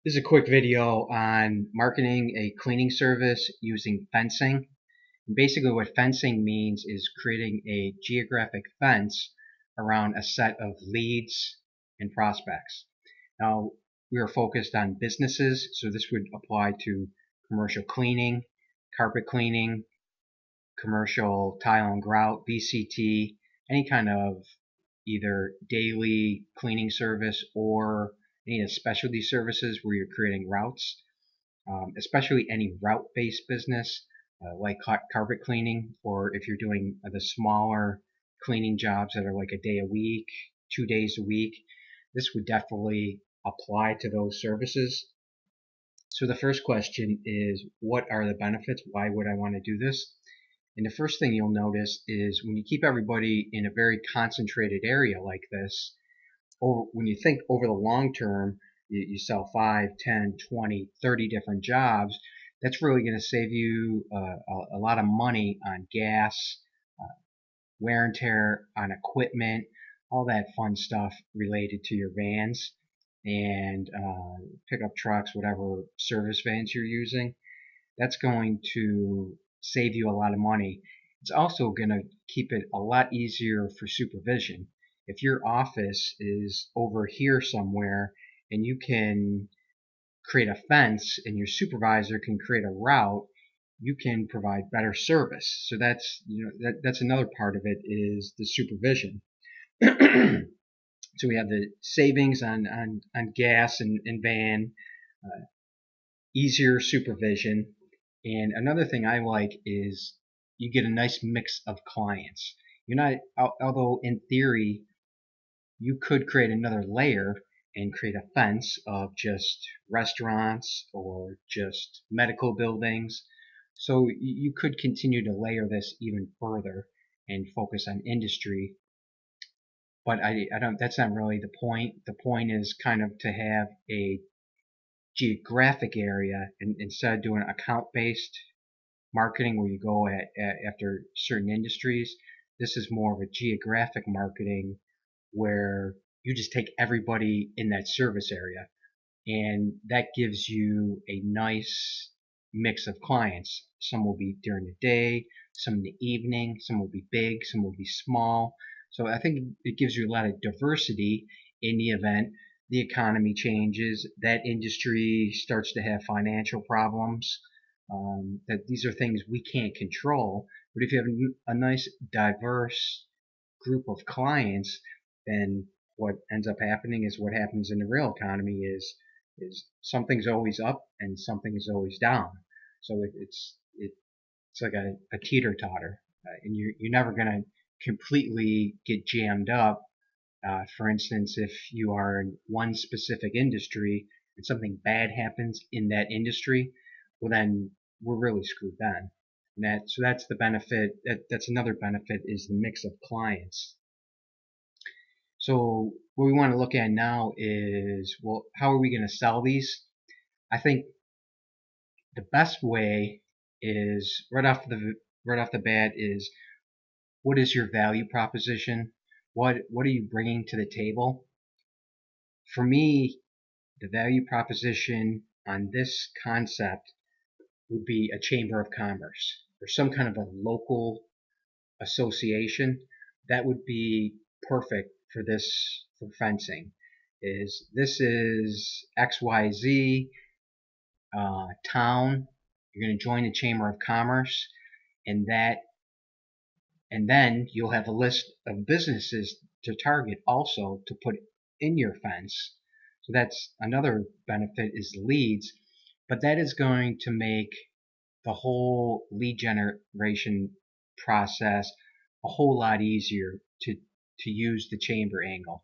This is a quick video on marketing a cleaning service using fencing. And basically what fencing means is creating a geographic fence around a set of leads and prospects. Now, we are focused on businesses, so this would apply to commercial cleaning, carpet cleaning, commercial tile and grout, VCT, any kind of either daily cleaning service or any of the specialty services where you're creating routes, especially any route-based business like carpet cleaning, or if you're doing the smaller cleaning jobs that are like a day a week, 2 days a week, this would definitely apply to those services. So the first question is, what are the benefits? Why would I want to do this? And the first thing you'll notice is when you keep everybody in a very concentrated area like this, or when you think over the long term, you sell 5, 10, 20, 30 different jobs, that's really going to save you a lot of money on gas, wear and tear on equipment, all that fun stuff related to your vans and pickup trucks, whatever service vans you're using. That's going to save you a lot of money. It's also going to keep it a lot easier for supervision. If your office is over here somewhere and you can create a fence and your supervisor can create a route, you can provide better service. So that's another part of it, is the supervision. So we have the savings on gas and van, easier supervision. And another thing I like is you get a nice mix of clients. You're not, although in theory, you could create another layer and create a fence of just restaurants or just medical buildings. So you could continue to layer this even further and focus on industry. But I don't, that's not really the point. The point is kind of to have a geographic area, and instead of doing account-based marketing where you go after certain industries, this is more of a geographic marketing where you just take everybody in that service area, and that gives you a nice mix of clients. Some will be during the day, some in the evening, some will be big, some will be small. So I think it gives you a lot of diversity in the event the economy changes, that industry starts to have financial problems. That these are things we can't control, but if you have a nice diverse group of clients, then what ends up happening is what happens in the real economy is something's always up and something is always down. So it's like a teeter-totter, and you're never going to completely get jammed up. For instance, if you are in one specific industry and something bad happens in that industry, well then we're really screwed then. So that's the benefit. That's another benefit, is the mix of clients. So what we want to look at now is, well, how are we going to sell these? I think the best way is right off the bat is, what is your value proposition? What are you bringing to the table? For me, the value proposition on this concept would be a chamber of commerce or some kind of a local association. That would be perfect for this, for fencing. This is XYZ town. You're going to join the chamber of commerce, and then you'll have a list of businesses to target also to put in your fence. So that's another benefit, is leads, but that is going to make the whole lead generation process a whole lot easier to use the chamber angle.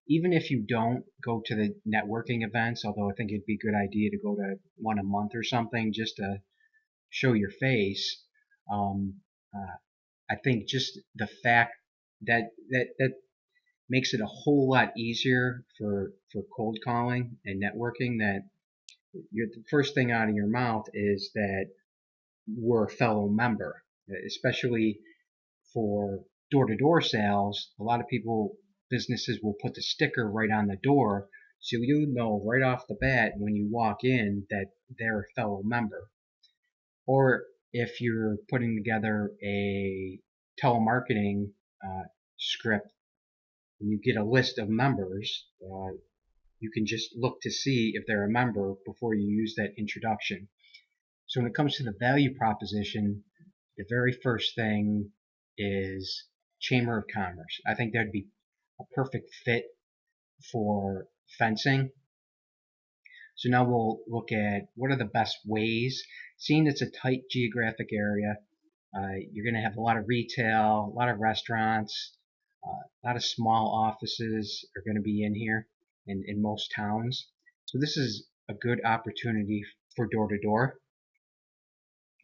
Even if you don't go to the networking events, although I think it'd be a good idea to go to one a month or something just to show your face, I think just the fact that makes it a whole lot easier for cold calling and networking, that the first thing out of your mouth is that we're a fellow member. Especially for door-to-door sales, a lot of businesses will put the sticker right on the door So you know right off the bat when you walk in that they're a fellow member. Or if you're putting together a telemarketing script and you get a list of members, you can just look to see if they're a member before you use that introduction. So when it comes to the value proposition, the very first thing is Chamber of Commerce. I think that'd be a perfect fit for fencing. So now we'll look at what are the best ways. Seeing it's a tight geographic area, you're going to have a lot of retail, a lot of restaurants, a lot of small offices are going to be in here in most towns. So this is a good opportunity for door to door.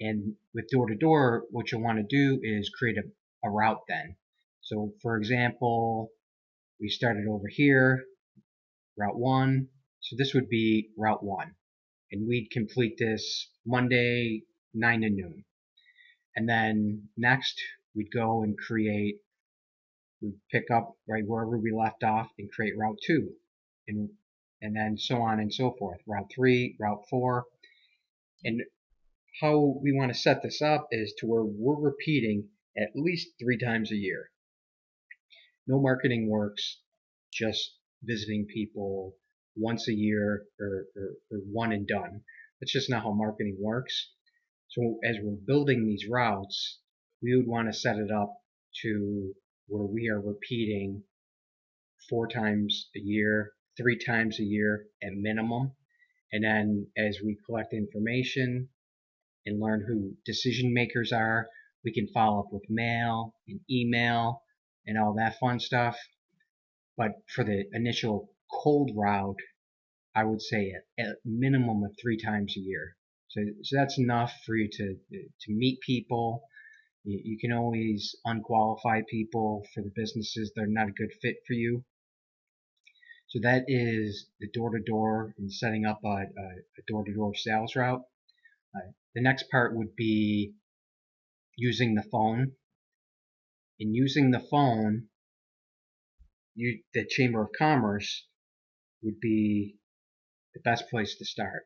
And with door to door, what you'll want to do is create a route then. So for example, we started over here, route 1. So this would be route 1. And we'd complete this Monday, 9 to noon. And then next, we'd go and we'd pick up right wherever we left off and create route 2. And then so on and so forth. Route 3, route 4. And how we want to set this up is to where we're repeating at least 3 times a year. No marketing works just visiting people once a year or one and done. That's just not how marketing works. So as we're building these routes, we would want to set it up to where we are repeating 4 times a year, 3 times a year at minimum. And then as we collect information and learn who decision makers are, we can follow up with mail and email and all that fun stuff. But for the initial cold route, I would say at minimum of 3 times a year. So that's enough for you to meet people. You can always unqualify people for the businesses that are not a good fit for you. So that is the door-to-door and setting up a door-to-door sales route. The next part would be using the phone. In using the phone, the Chamber of Commerce would be the best place to start,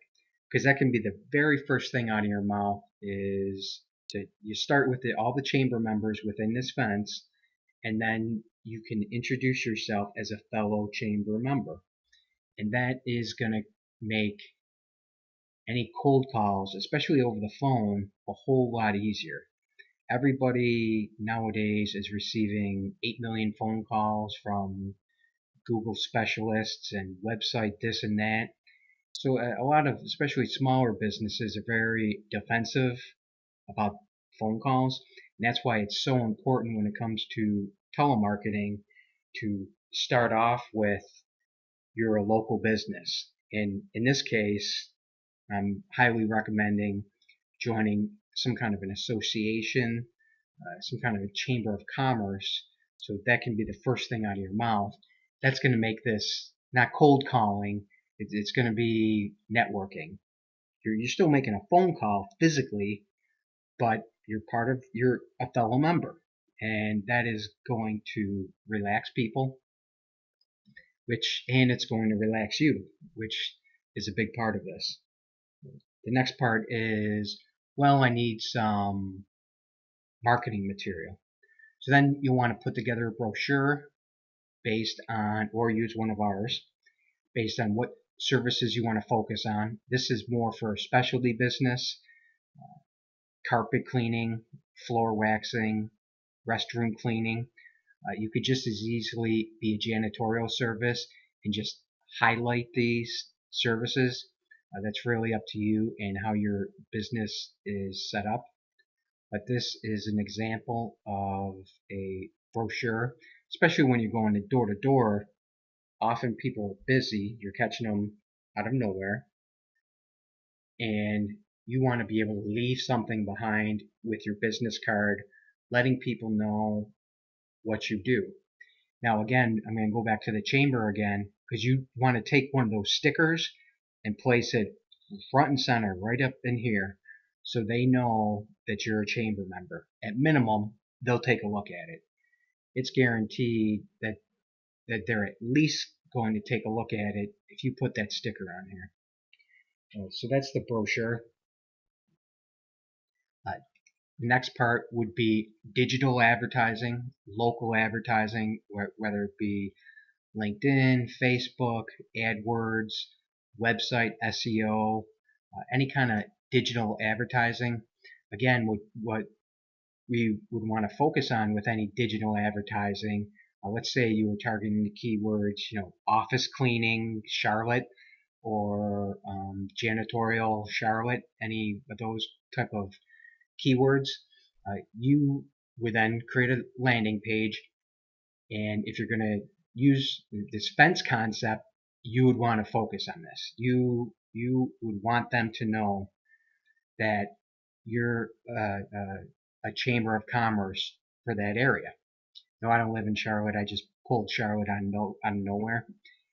because that can be the very first thing out of your mouth. Is you start with all the chamber members within this fence, and then you can introduce yourself as a fellow chamber member, and that is going to make any cold calls, especially over the phone, a whole lot easier. Everybody nowadays is receiving 8 million phone calls from Google specialists and website this and that. So a lot of, especially smaller businesses, are very defensive about phone calls. And that's why it's so important when it comes to telemarketing to start off with you're a local business. And in this case, I'm highly recommending joining some kind of an association, some kind of a chamber of commerce. So that can be the first thing out of your mouth. That's going to make this not cold calling. It's going to be networking. You're still making a phone call physically, but you're a fellow member, and that is going to relax people, and it's going to relax you, which is a big part of this. The next part is, well, I need some marketing material. So then you'll want to put together a brochure based on, or use one of ours, based on what services you want to focus on. This is more for a specialty business, carpet cleaning, floor waxing, restroom cleaning. You could just as easily be a janitorial service and just highlight these services. That's really up to you and how your business is set up. But this is an example of a brochure, especially when you're going to door. Often people are busy, you're catching them out of nowhere, and you want to be able to leave something behind with your business card, letting people know what you do. Now again, I'm going to go back to the chamber again, because you want to take one of those stickers and place it front and center right up in here, so they know that you're a chamber member. At minimum, they'll take a look at it. It's guaranteed that they're at least going to take a look at it if you put that sticker on here. So that's the brochure. The next part would be digital advertising, local advertising, whether it be LinkedIn, Facebook, AdWords, website SEO, any kind of digital advertising. Again, what we would want to focus on with any digital advertising, let's say you were targeting the keywords, office cleaning, Charlotte, or janitorial, Charlotte, any of those type of keywords. You would then create a landing page, and if you're going to use this fence concept, you would want to focus on this. You would want them to know that you're a chamber of commerce for that area. No, I don't live in Charlotte. I just pulled Charlotte out of nowhere,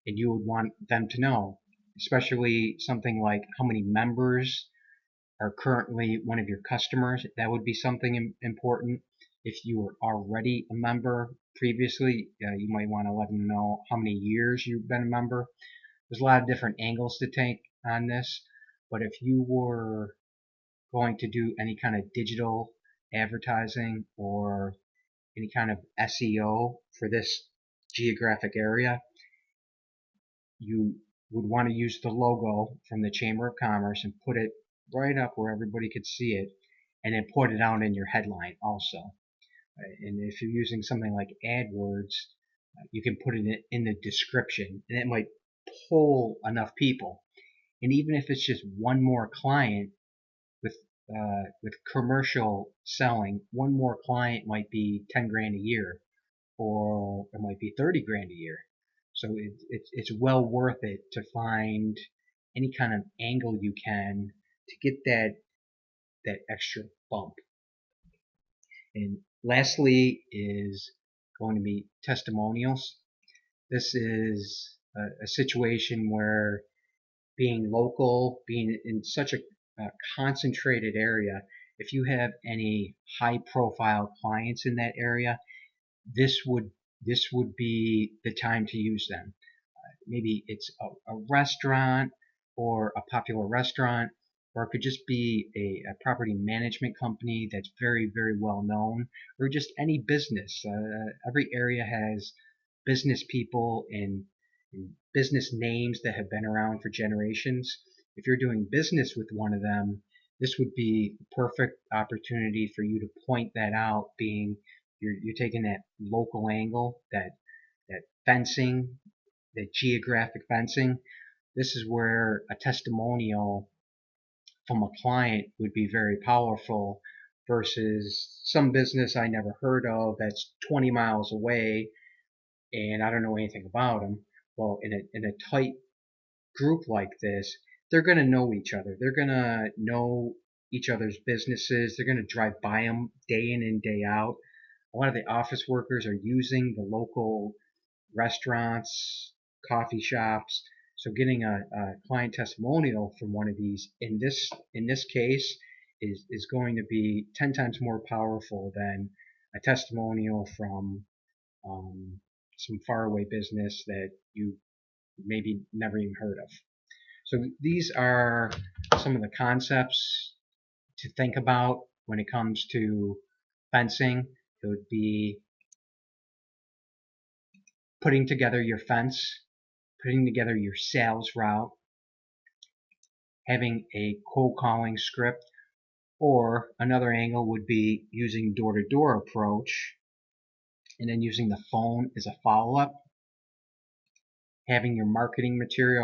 and you would want them to know, especially something like how many members are currently one of your customers. That would be something important. If you were already a member previously, you might want to let them know how many years you've been a member. There's a lot of different angles to take on this, but if you were going to do any kind of digital advertising or any kind of SEO for this geographic area, you would want to use the logo from the Chamber of Commerce and put it right up where everybody could see it, and then put it out in your headline also. And if you're using something like AdWords, you can put it in the description, and it might pull enough people. And even if it's just one more client with commercial selling, one more client might be 10 grand a year, or it might be 30 grand a year. So it's well worth it to find any kind of angle you can to get that extra bump. And lastly is going to be testimonials. This is a situation where being local, being in such a concentrated area, if you have any high profile clients in that area, this would be the time to use them. Maybe it's a restaurant, or a popular restaurant, or it could just be a property management company that's very, very well known, or just any business. Every area has business people and business names that have been around for generations. If you're doing business with one of them, this would be the perfect opportunity for you to point that out, being you're taking that local angle, that fencing, that geographic fencing. This is where a testimonial from a client would be very powerful versus some business I never heard of that's 20 miles away and I don't know anything about them. Well, in a tight group like this, they're going to know each other. They're going to know each other's businesses. They're going to drive by them day in and day out. A lot of the office workers are using the local restaurants, coffee shops. So getting a client testimonial from one of these in this case is going to be 10 times more powerful than a testimonial from some faraway business that you maybe never even heard of. So these are some of the concepts to think about when it comes to fencing. It would be putting together your fence, putting together your sales route, having a cold calling script, or another angle would be using door-to-door approach and then using the phone as a follow-up, having your marketing material